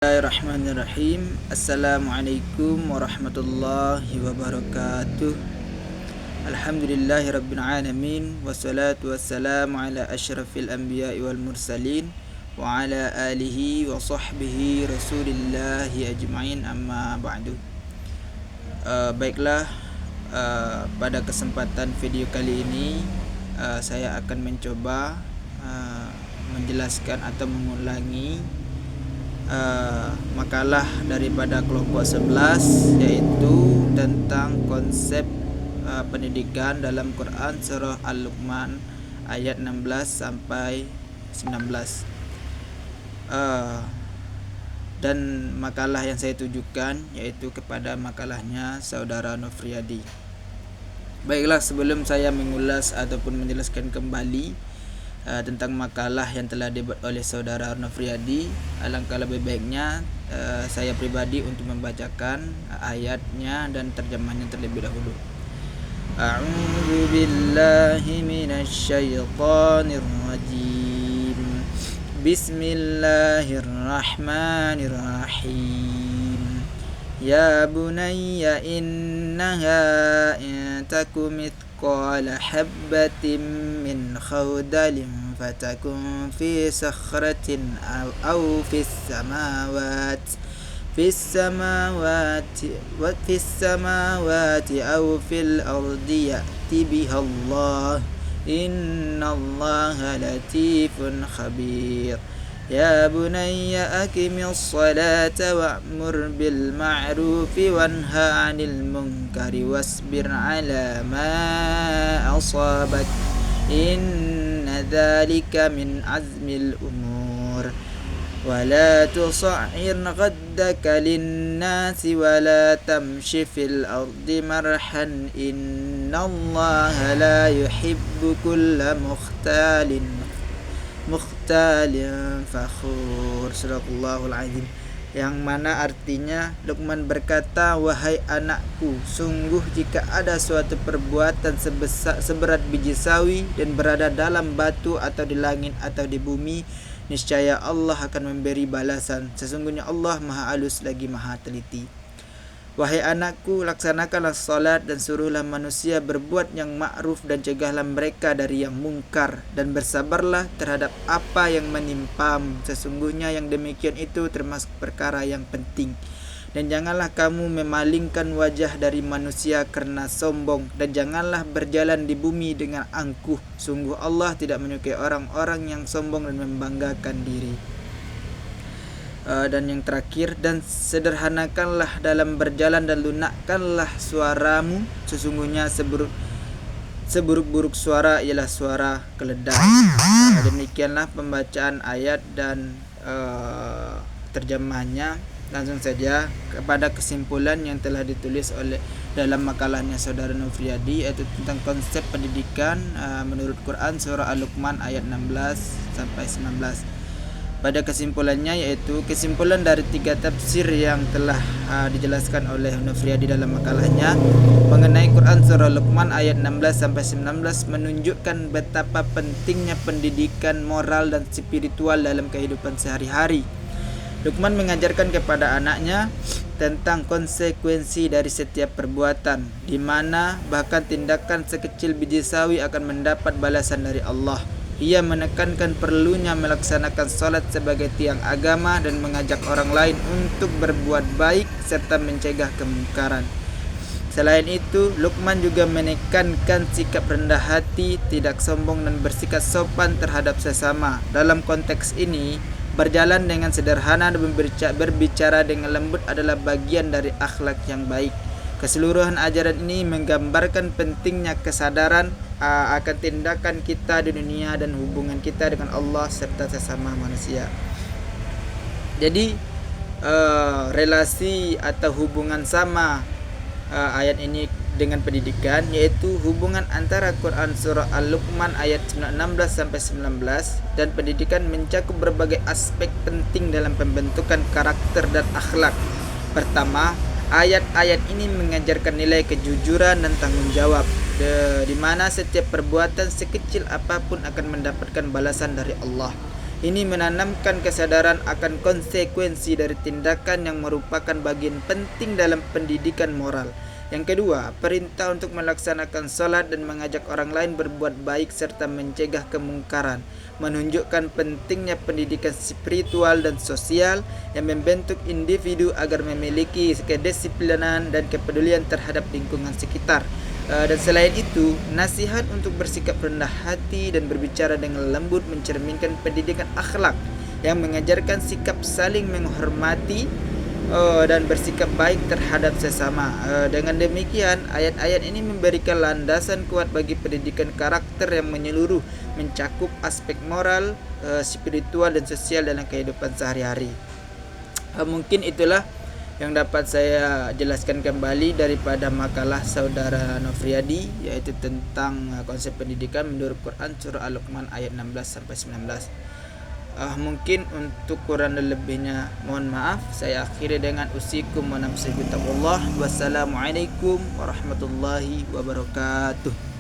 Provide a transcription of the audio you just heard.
Bismillahirrahmanirrahim. Assalamualaikum warahmatullahi wabarakatuh. Alhamdulillahirabbil alamin wassalatu wassalamu ala asyrafil anbiya'i wal mursalin wa ala alihi wa sahbihi rasulillahi ajma'in, amma ba'du. Baiklah, pada kesempatan video kali ini saya akan mencoba menjelaskan atau mengulangi makalah daripada kelompok 11, yaitu tentang konsep pendidikan dalam Quran surah Al-Luqman ayat 16 sampai 19. Dan makalah yang saya tujukan yaitu kepada makalahnya saudara Nofriyadi. Baiklah, sebelum saya mengulas ataupun menjelaskan kembali tentang makalah yang telah dibuat oleh saudara Nofriyadi, alangkah lebih baiknya saya pribadi untuk membacakan ayatnya dan terjemahnya terlebih dahulu. A'udzu billahi minasyaitonir rajim. Bismillahirrahmanirrahim. Ya bunayya innaha in takum mithqala habbatin min khawdalin fatakun fi sakhratin aw fis samawati aw fil ardi ya'ti bihallah innallaha latifun khabir. Ya bunayya aqimis salata wa'mur bil ma'rufi wanha 'anil munkari wasbir 'ala ma asabak inna dzalika min azmil umur. Wa la tusa'ir ghaddaka lin-nasi wa la tamshi fil ardi marhan innallaha la yuhibbu kulla mukhtalin fakhur. Sadaqallahul azim. Yang mana artinya Luqman berkata, wahai anakku, sungguh jika ada suatu perbuatan seberat biji sawi dan berada dalam batu atau di langit atau di bumi, niscaya Allah akan memberi balasan. Sesungguhnya Allah maha halus lagi maha teliti. Wahai anakku, laksanakanlah salat dan suruhlah manusia berbuat yang ma'ruf dan cegahlah mereka dari yang mungkar, dan bersabarlah terhadap apa yang menimpamu. Sesungguhnya yang demikian itu termasuk perkara yang penting. Dan janganlah kamu memalingkan wajah dari manusia karena sombong, dan janganlah berjalan di bumi dengan angkuh. Sungguh Allah tidak menyukai orang-orang yang sombong dan membanggakan diri. Dan yang terakhir, dan sederhanakanlah dalam berjalan dan lunakkanlah suaramu. Sesungguhnya seburuk-buruk suara ialah suara keledai. Demikianlah pembacaan ayat dan terjemahnya. Langsung saja kepada kesimpulan yang telah ditulis oleh dalam makalahnya saudara Nofriyadi, yaitu tentang konsep pendidikan menurut Quran surah Al-Luqman ayat 16 sampai 19. Pada kesimpulannya, yaitu kesimpulan dari 3 tafsir yang telah dijelaskan oleh Nofriyadi dalam makalahnya mengenai Quran surah Luqman ayat 16 sampai 19 menunjukkan betapa pentingnya pendidikan moral dan spiritual dalam kehidupan sehari-hari. Luqman mengajarkan kepada anaknya tentang konsekuensi dari setiap perbuatan, di mana bahkan tindakan sekecil biji sawi akan mendapat balasan dari Allah. Ia menekankan perlunya melaksanakan salat sebagai tiang agama dan mengajak orang lain untuk berbuat baik serta mencegah kemungkaran. Selain itu, Luqman juga menekankan sikap rendah hati, tidak sombong dan bersikap sopan terhadap sesama. Dalam konteks ini, berjalan dengan sederhana dan berbicara dengan lembut adalah bagian dari akhlak yang baik. Keseluruhan ajaran ini menggambarkan pentingnya kesadaran akan tindakan kita di dunia dan hubungan kita dengan Allah serta sesama manusia. Jadi relasi atau hubungan sama ayat ini dengan pendidikan, yaitu hubungan antara Quran surah Al-Luqman ayat 16 sampai 19 dan pendidikan mencakup berbagai aspek penting dalam pembentukan karakter dan akhlak. Pertama, ayat-ayat ini mengajarkan nilai kejujuran dan tanggung jawab, di mana setiap perbuatan sekecil apapun akan mendapatkan balasan dari Allah. Ini menanamkan kesadaran akan konsekuensi dari tindakan yang merupakan bagian penting dalam pendidikan moral. Yang kedua, perintah untuk melaksanakan sholat dan mengajak orang lain berbuat baik serta mencegah kemungkaran, menunjukkan pentingnya pendidikan spiritual dan sosial yang membentuk individu agar memiliki kedisiplinan dan kepedulian terhadap lingkungan sekitar. Dan selain itu, nasihat untuk bersikap rendah hati dan berbicara dengan lembut mencerminkan pendidikan akhlak yang mengajarkan sikap saling menghormati dan bersikap baik terhadap sesama. Dengan demikian, ayat-ayat ini memberikan landasan kuat bagi pendidikan karakter yang menyeluruh, mencakup aspek moral, spiritual dan sosial dalam kehidupan sehari-hari. Mungkin itulah yang dapat saya jelaskan kembali daripada makalah saudara Nofriyadi, yaitu tentang konsep pendidikan menurut Quran surah Al-Luqman ayat 16 sampai 19. Mungkin untuk kurang dan lebihnya mohon maaf. Saya akhiri dengan usikum wa nafsi bittaqullah. Wassalamualaikum warahmatullahi wabarakatuh.